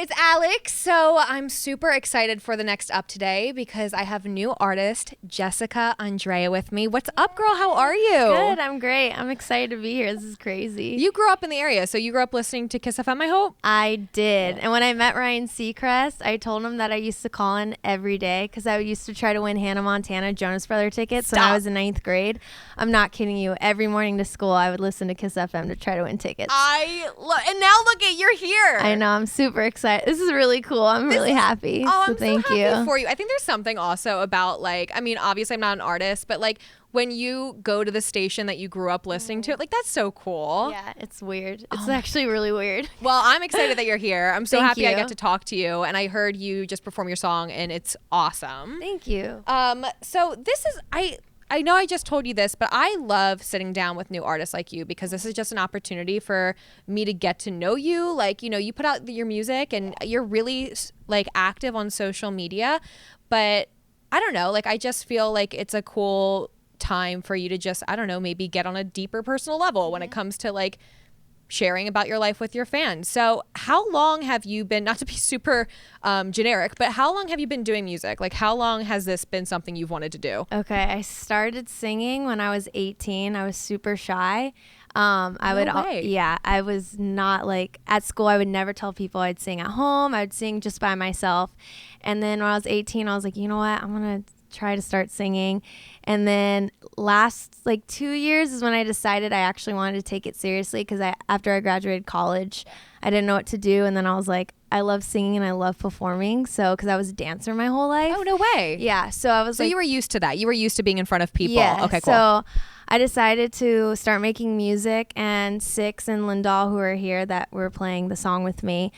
it's Alex. So I'm super excited for the next up today because I have new artist Jessica Andrea with me. What's up, girl? How are you? Good. I'm great. I'm excited to be here. This is crazy. You grew up in the area, so you grew up listening to Kiss FM, I hope? I did. And when I met Ryan Seacrest, I told him that I used to call in every day because I used to try to win Hannah Montana Jonas Brother tickets when I was in 9th grade. I'm not kidding you. Every morning to school, I would listen to Kiss FM to try to win tickets. And now look at you're here. I know. I'm super excited. This is really cool. I'm really happy. Oh, so I'm thank so happy you. for you. I think there's something also about obviously I'm not an artist, but like when you go to the station that you grew up listening to, like that's so cool. Yeah, it's weird. It's actually really weird. Well, I'm excited that you're here. I'm so Thank happy I you. get to talk to you, and I heard you just perform your song, and it's awesome. Thank you. So this is I know I just told you this, but I love sitting down with new artists like you because this is just an opportunity for me to get to know you. Like, you know, you put out your music and you're really like active on social media, but I don't know, like I just feel like it's a cool time for you to just, I don't know, maybe get on a deeper personal level when it comes to like sharing about your life with your fans. So how long have you been, not to be super generic, but how long have you been doing music? Like how long has this been something you've wanted to do? Okay, I started singing when I was 18. I was super shy. I was not like at school. I would never tell people I'd sing at home. I would sing just by myself. And then when I was 18, I was like, you know what? I'm going to try to start singing. And then last like 2 years is when I decided I actually wanted to take it seriously because after I graduated college, I didn't know what to do. And then I was like, I love singing and I love performing. So because I was a dancer my whole life. Oh, no way. Yeah. So I was So you were used to that. You were used to being in front of people. Yeah. Okay, cool. So I decided to start making music, and Six and Lindahl, who are here that were playing the song with me,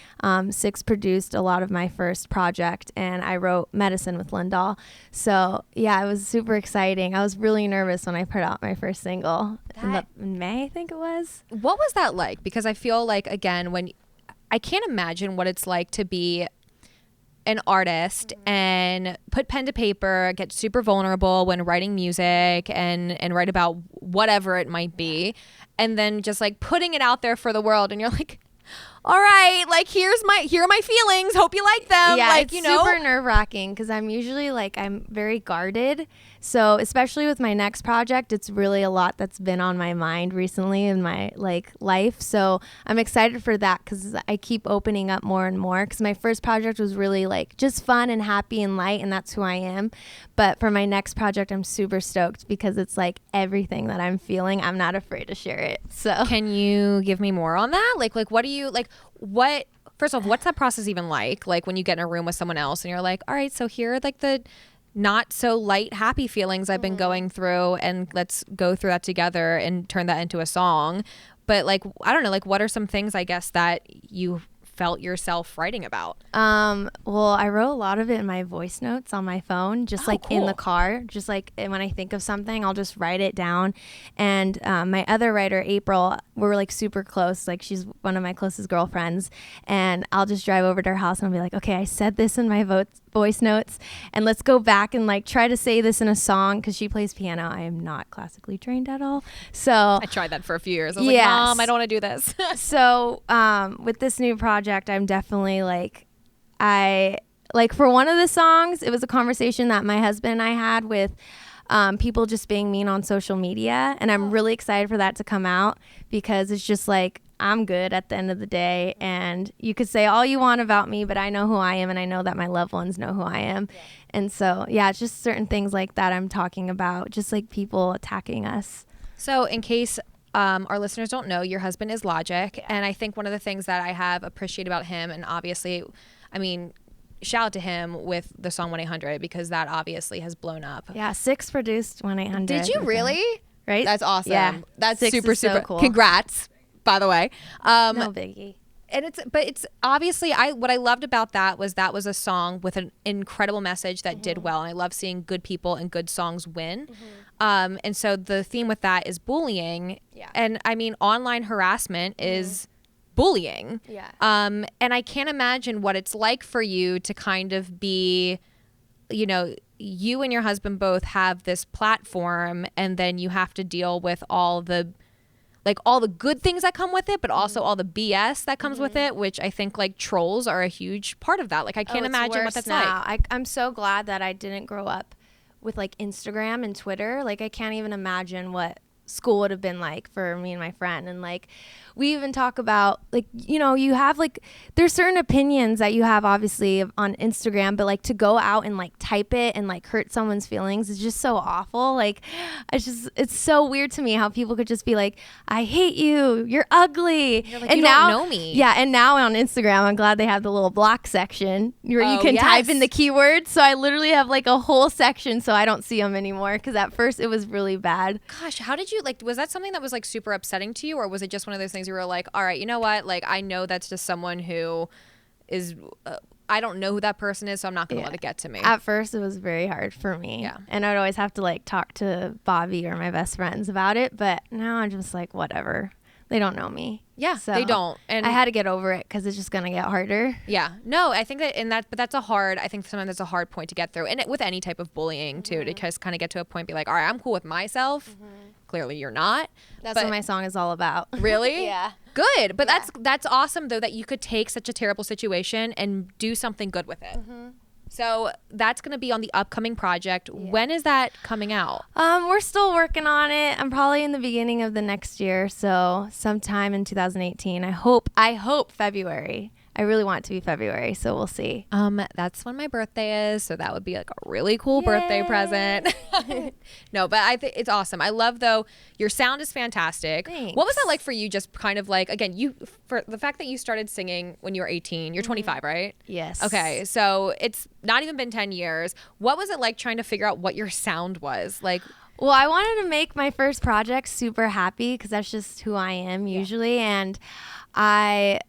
Six produced a lot of my first project, and I wrote Medicine with Lindahl. So yeah, it was super exciting. I was really nervous when I put out my first single in May, I think it was. What was that like? Because I feel like, again, I can't imagine what it's like to be an artist and put pen to paper, get super vulnerable when writing music and write about whatever it might be, and then just like putting it out there for the world, and you're like, all right, like here are my feelings, hope you like them. Yeah, like, it's super nerve-wracking because I'm usually like, I'm very guarded. So especially with my next project, it's really a lot that's been on my mind recently in my like life. So I'm excited for that because I keep opening up more and more, because my first project was really like just fun and happy and light, and that's who I am. But for my next project, I'm super stoked because it's like everything that I'm feeling. I'm not afraid to share it. So can you give me more on that? Like what do you like? What, first of all, what's that process even like? Like when you get in a room with someone else and you're like, all right, so here are like the not so light, happy feelings I've been going through, and let's go through that together and turn that into a song. But like, I don't know, like what are some things, I guess, that you felt yourself writing about? Well, I wrote a lot of it in my voice notes on my phone, just in the car, just like when I think of something, I'll just write it down. And my other writer, April, we're like super close. Like she's one of my closest girlfriends, and I'll just drive over to her house and I'll be like, okay, I said this in my voice notes, and let's go back and like try to say this in a song, because she plays piano. I am not classically trained at all. So I tried that for a few years. I was like, Mom, I don't want to do this. So with this new project, I'm definitely like, for one of the songs, it was a conversation that my husband and I had with people just being mean on social media. And I'm really excited for that to come out, because it's just like, I'm good at the end of the day. And you could say all you want about me, but I know who I am, and I know that my loved ones know who I am. Yeah. And so, yeah, it's just certain things like that I'm talking about, just like people attacking us. So in case our listeners don't know, your husband is Logic. And I think one of the things that I have appreciated about him, and obviously, I mean, shout out to him with the song 1-800, because that obviously has blown up. Yeah, Six produced 1-800. Did you really? Right? That's awesome. Yeah. That's Six super, is so super cool. Congrats, by the way. No biggie. And it's obviously, what I loved about that was a song with an incredible message that did well. And I love seeing good people and good songs win. And so the theme with that is bullying. Yeah. And I mean, online harassment is bullying. Yeah. And I can't imagine what it's like for you to kind of be, you know, you and your husband both have this platform, and then you have to deal with all the like all the good things that come with it, but also all the BS that comes with it, which I think like trolls are a huge part of that. Like I can't imagine what that's like. I'm so glad that I didn't grow up with like Instagram and Twitter. Like I can't even imagine what school would have been like for me and my friend. And like we even talk about like, you know, you have like there's certain opinions that you have obviously on Instagram, but like to go out and like type it and like hurt someone's feelings is just so awful. Like it's so weird to me how people could just be like, I hate you, you're ugly. You're like, and you now, don't know me. Yeah, and now on Instagram I'm glad they have the little block section where you can type in the keywords. So I literally have like a whole section so I don't see them anymore, because at first it was really bad. Gosh, how did you like, was that something that was like super upsetting to you, or was it just one of those things you were like, all right, you know what, like I know that's just someone who is I don't know who that person is, so I'm not gonna let it get to me? At first it was very hard for me, and I'd always have to like talk to Bobby or my best friends about it, but now I'm just like, whatever, they don't know me. So they don't, and I had to get over it because it's just gonna get harder. No, I think that but that's a hard, I think sometimes that's a hard point to get through, and with any type of bullying too, to just kind of get to a point, be like, all right, I'm cool with myself. Clearly you're not. That's what my song is all about. Really? Yeah. Good. But that's awesome though, that you could take such a terrible situation and do something good with it. So that's going to be on the upcoming project. When is that coming out? We're still working on it. I'm probably in the beginning of the next year, so sometime in 2018. I hope February. I really want it to be February, so we'll see. That's when my birthday is, so that would be like a really cool birthday present. No, but I think it's awesome. I love though, your sound is fantastic. Thanks. What was that like for you? Just kind of like, again, for the fact that you started singing when you were 18, you're 25, right? Yes. Okay, so it's not even been 10 years. What was it like trying to figure out what your sound was? Like, well, I wanted to make my first project super happy because that's just who I am usually, and I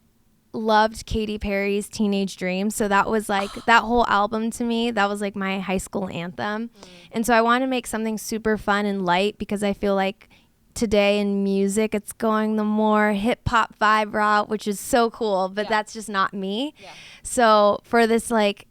loved Katy Perry's Teenage Dream, so that was like that whole album to me, that was like my high school anthem. And so I wanted to make something super fun and light, because I feel like today in music it's going the more hip hop vibe route, which is so cool, but that's just not me. So for this like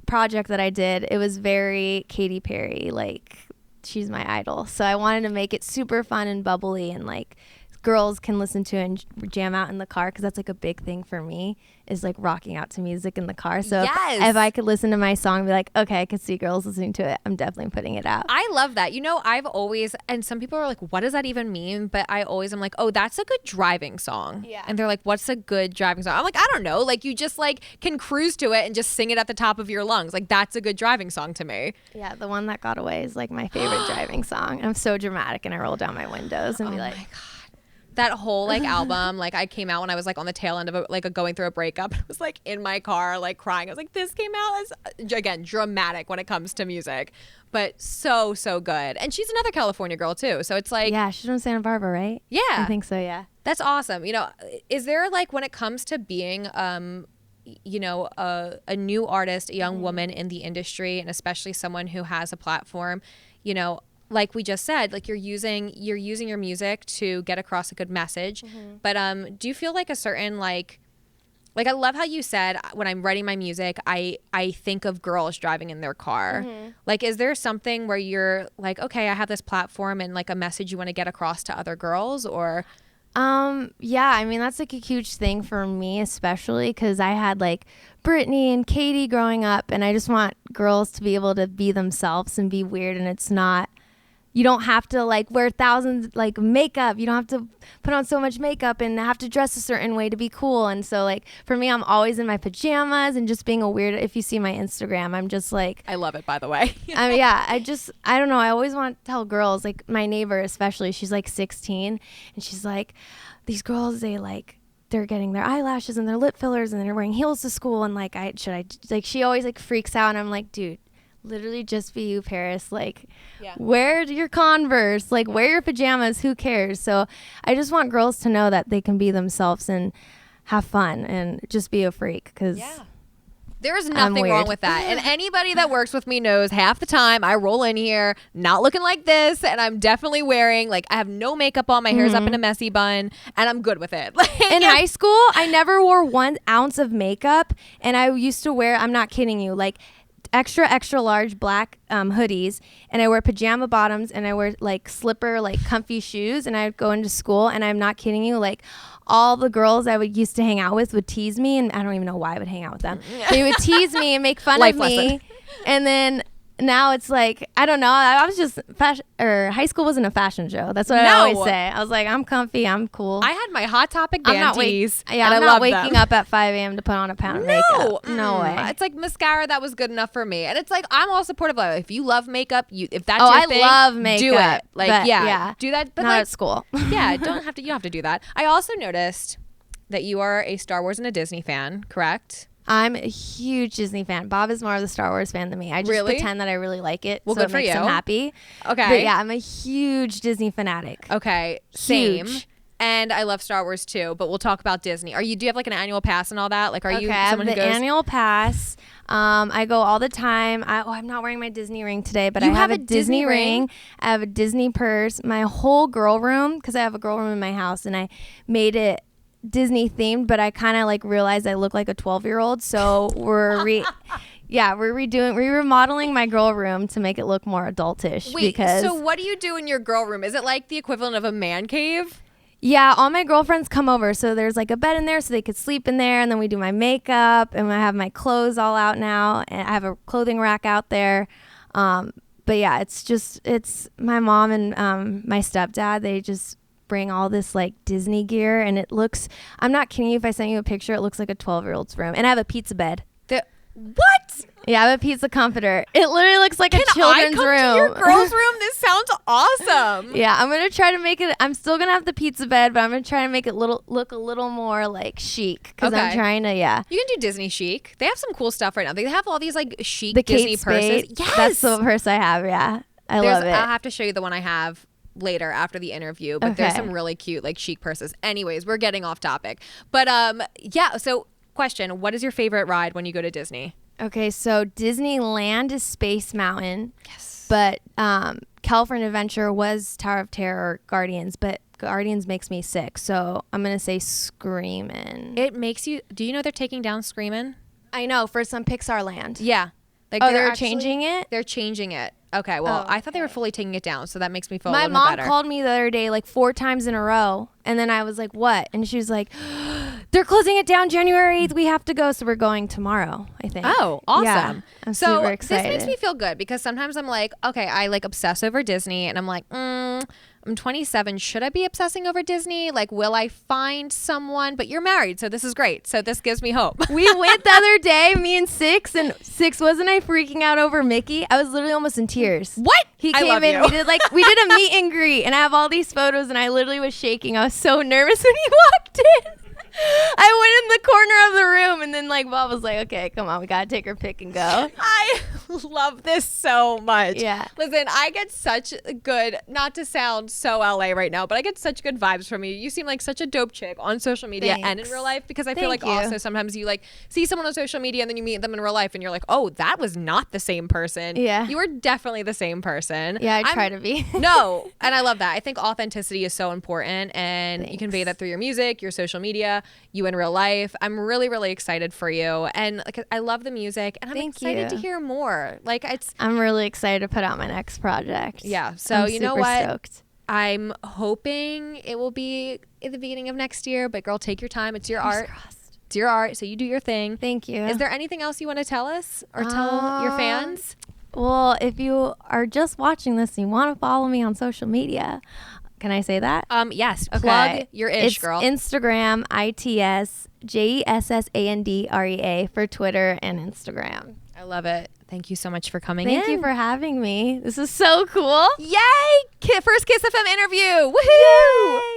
project that I did, it was very Katy Perry, like she's my idol, so I wanted to make it super fun and bubbly, and like girls can listen to it and jam out in the car, because that's like a big thing for me, is like rocking out to music in the car. So if I could listen to my song and be like, okay, I could see girls listening to it, I'm definitely putting it out. I love that. You know, I've always, and some people are like, what does that even mean? But I always am like, oh, that's a good driving song. And they're like, what's a good driving song? I'm like, I don't know. Like, you just like can cruise to it and just sing it at the top of your lungs. Like, that's a good driving song to me. Yeah, The One That Got Away is like my favorite driving song. I'm so dramatic, and I roll down my windows and be like, my God. That whole like album, like I came out when I was like on the tail end of going through a breakup. I was like in my car, like crying. I was like, this came out as, again, dramatic when it comes to music, but so good. And she's another California girl too. So it's like, yeah, she's from Santa Barbara, right? Yeah. I think so, yeah. That's awesome. You know, is there like, when it comes to being, you know, a new artist, a young woman in the industry, and especially someone who has a platform, you know, like we just said, like you're using your music to get across a good message. But do you feel like a certain like I love how you said, when I'm writing my music, I think of girls driving in their car. Like, is there something where you're like, okay, I have this platform and like a message you want to get across to other girls, or? Yeah, I mean, that's like a huge thing for me, especially because I had like Britney and Katy growing up, and I just want girls to be able to be themselves and be weird, and it's not, you don't have to like wear thousands like makeup. You don't have to put on so much makeup and have to dress a certain way to be cool. And so like for me, I'm always in my pajamas and just being a weird. If you see my Instagram, I'm just like, I love it, by the way. I mean, yeah, I don't know. I always want to tell girls, like my neighbor especially, she's like 16, and she's like, these girls, they're getting their eyelashes and their lip fillers and they're wearing heels to school, and like she always like freaks out, and I'm like, dude, literally just be you, Paris. Like, wear your Converse, like wear your pajamas, who cares? So I just want girls to know that they can be themselves and have fun and just be a freak, because there's nothing wrong with that. And anybody that works with me knows half the time I roll in here not looking like this, and I'm definitely wearing, like, I have no makeup on, my hair's up in a messy bun, and I'm good with it. In high school, I never wore 1 ounce of makeup, and I used to wear, I'm not kidding you, like extra extra large black hoodies, and I wear pajama bottoms, and I wear like slipper like comfy shoes, and I would go into school, and I'm not kidding you, like all the girls I would used to hang out with would tease me, and I don't even know why I would hang out with them. They would tease me and make fun Life of me, lesson. and then now it's like, I don't know. I was just high school wasn't a fashion show. That's what I always say. I was like, I'm comfy, I'm cool. I had my Hot Topic I'm not panties. I'm I not love waking them. up at 5 a.m. to put on a pound of makeup. No way. It's like mascara that was good enough for me, and it's like I'm all supportive of it. If you love makeup, if that's your I thing, love makeup. do it. Like but, yeah, do that. But not like, at school. yeah, you don't have to do that. I also noticed that you are a Star Wars and a Disney fan, correct? I'm a huge Disney fan. Bob is more of the Star Wars fan than me. I just Really? pretend that I really like it. Well, so good it for makes you. him happy. Okay. But yeah, I'm a huge Disney fanatic. Okay. Same. Huge. And I love Star Wars too, but we'll talk about Disney. Do you have like an annual pass and all that? Like, are you I have someone the who goes? annual pass. I go all the time. I'm not wearing my Disney ring today, but You I have have a a Disney Disney ring. ring? I have a Disney purse. My whole girl room, because I have a girl room in my house, and I made it Disney themed, but I kind of like realized I look like a 12-year-old, so we're remodeling my girl room to make it look more adultish. Wait, because so what do you do in your girl room? Is it like the equivalent of a man cave? yeah, all my girlfriends come over, so there's like a bed in there so they could sleep in there, and then we do my makeup, and I have my clothes all out now, and I have a clothing rack out there. But yeah, it's my mom and my stepdad, they just bring all this like Disney gear, and it looks, I'm not kidding you if I send you a picture, it looks like a 12-year-old's room. And I have a pizza bed. What? Yeah, I have a pizza comforter. It literally looks like a children's Can I come room. to your girls' room? This sounds awesome. Yeah, I'm gonna try to make it. I'm still gonna have the pizza bed, but I'm gonna try to make it look a little more like chic, because I'm Okay. trying to. Yeah, You can do Disney chic. They have some cool stuff right now. They have all these like chic the Disney Kate Spade. purses. Yes, That's the purse I have. Yeah, I love it. I'll have to show you the one I have later after the interview, but there's Okay. some really cute like chic purses. Anyways, we're getting off topic. But yeah, so question, what is your favorite ride when you go to Disney? Okay, so Disneyland is Space Mountain. Yes. But California Adventure was Tower of Terror, Guardians, but Guardians makes me sick, so I'm gonna say Screamin'. It makes you, do you know they're taking down Screamin'? I know, for some Pixar land. Yeah. Like They're actually- changing it? They're changing it. Okay, well, Oh, I thought they were okay. fully taking it down, so that makes me feel a My little mom bit better. called me the other day like 4 times in a row, and then I was like, what? And she was like, they're closing it down January 8th. We have to go, so we're going tomorrow, I think. Oh, awesome. Yeah, I'm so super this excited. makes me feel good because sometimes I'm like, okay, I like obsess over Disney and I'm like, I'm 27. Should I be obsessing over Disney? Like, will I find someone? But you're married, so this is great. So this gives me hope. We went the other day, me and Six, wasn't I freaking out over Mickey? I was literally almost in tears. What? He I came love in, you. we did a meet and greet, and I have all these photos, and I literally was shaking. I was so nervous when he walked in. I went in the corner of the room, and then like Bob was like, okay, come on, we gotta take her pick and go. I love this so much. Yeah. Listen, I get such good, not to sound so LA right now, but I get such good vibes from you. You seem like such a dope chick on social media and in Thanks. real life, because I feel like Thank you. also sometimes you like see someone on social media and then you meet them in real life and you're like, oh, that was not the same person. Yeah. You were definitely the same person. Yeah, I try to be. No, and I love that. I think authenticity is so important, and you Thanks. convey that through your music, your social media, you in real life. I'm really, really excited for you, and like I love the music, and I'm Thank excited to you. hear more. Like it's I'm really excited to put out my next project. yeah. So I'm you know super what? Stoked. I'm hoping it will be at the beginning of next year. But girl, take your time. It's your Fingers art. crossed. It's your art. So you do your thing. Thank you. Is there anything else you want to tell us or tell your fans? Well, if you are just watching this and you want to follow me on social media, can I say that? Yes. Okay. Plug your ish, It's girl. Instagram, ITSJESSANDREA for Twitter and Instagram. I love it. Thank you so much for coming Thank in. you for having me. This is so cool. Yay! First Kiss FM interview. Woohoo! Yay!